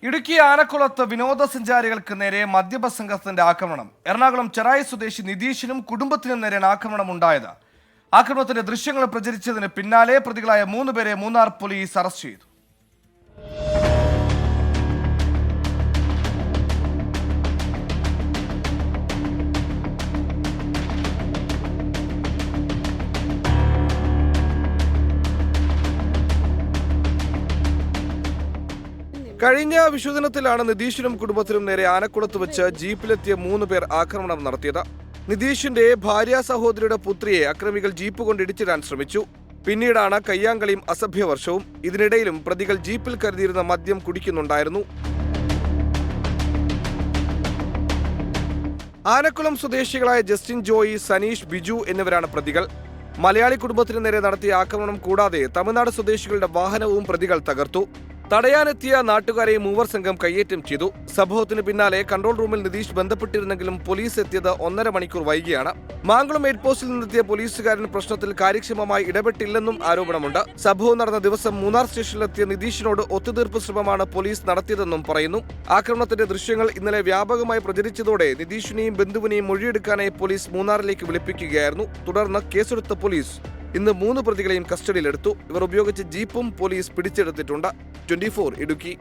ഇടുക്കി ആനക്കുളത്ത് വിനോദസഞ്ചാരികൾക്ക് നേരെ മദ്യപ സംഘത്തിന്റെ ആക്രമണം. എറണാകുളം ചെറായി സ്വദേശി നിതീഷിനും കുടുംബത്തിനും നേരെയാണ് ആക്രമണം ഉണ്ടായത്. ആക്രമണത്തിന്റെ ദൃശ്യങ്ങൾ പ്രചരിച്ചതിന് പിന്നാലെ പ്രതികളായ 3 പേരെ മൂന്നാർ പോലീസ് അറസ്റ്റ് ചെയ്തു. കഴിഞ്ഞ വിഷുദിനത്തിലാണ് നിതീഷിനും കുടുംബത്തിനും നേരെ ആനക്കുളത്ത് വെച്ച് ജീപ്പിലെത്തിയ 3 പേർ ആക്രമണം നടത്തിയത്. നിതീഷിന്റെ ഭാര്യ സഹോദരിയുടെ പുത്രിയെ അക്രമികൾ ജീപ്പ് കൊണ്ട് ഇടിച്ചിടാൻ ശ്രമിച്ചു. പിന്നീടാണ് കയ്യാങ്കളിയും അസഭ്യവർഷവും. ഇതിനിടയിലും പ്രതികൾ ജീപ്പിൽ കരുതിയിരുന്ന മദ്യം കുടിക്കുന്നുണ്ടായിരുന്നു. ആനക്കുളം സ്വദേശികളായ ജസ്റ്റിൻ ജോയി, സനീഷ്, ബിജു എന്നിവരാണ് പ്രതികൾ. മലയാളി കുടുംബത്തിന് നേരെ നടത്തിയ ആക്രമണം കൂടാതെ തമിഴ്നാട് സ്വദേശികളുടെ വാഹനവും പ്രതികൾ തകർത്തു. തടയാനെത്തിയ നാട്ടുകാരെ മൂവർ സംഘം കയ്യേറ്റം ചെയ്തു. സംഭവത്തിന് പിന്നാലെ കൺട്രോൾ റൂമിൽ നിതീഷ് ബന്ധപ്പെട്ടിരുന്നെങ്കിലും പോലീസ് എത്തിയത് 1.5 മണിക്കൂർ വൈകിയാണ്. മാങ്കുളം എയ്ഡ് പോസ്റ്റിൽ നിന്നെത്തിയ പോലീസുകാരൻ പ്രശ്നത്തിൽ കാര്യക്ഷമമായി ഇടപെട്ടില്ലെന്നും ആരോപണമുണ്ട്. സംഭവം നടന്ന ദിവസം മൂന്നാർ സ്റ്റേഷനിലെത്തിയ നിതീഷിനോട് ഒത്തുതീർപ്പ് ശ്രമമാണ് പോലീസ് നടത്തിയതെന്നും പറയുന്നു. ആക്രമണത്തിന്റെ ദൃശ്യങ്ങൾ ഇന്നലെ വ്യാപകമായി പ്രചരിച്ചതോടെ നിതീഷിനെയും ബന്ധുവിനെയും മൊഴിയെടുക്കാനായി പോലീസ് മൂന്നാറിലേക്ക് വിളിപ്പിക്കുകയായിരുന്നു. തുടർന്ന് കേസെടുത്ത പോലീസ് ഇന്ന് 3 പ്രതികളെയും കസ്റ്റഡിയിലെടുത്തു. ഇവർ ഉപയോഗിച്ച ജീപ്പും പോലീസ് പിടിച്ചെടുത്തിട്ടുണ്ട്. 24 ഇടുക്കി.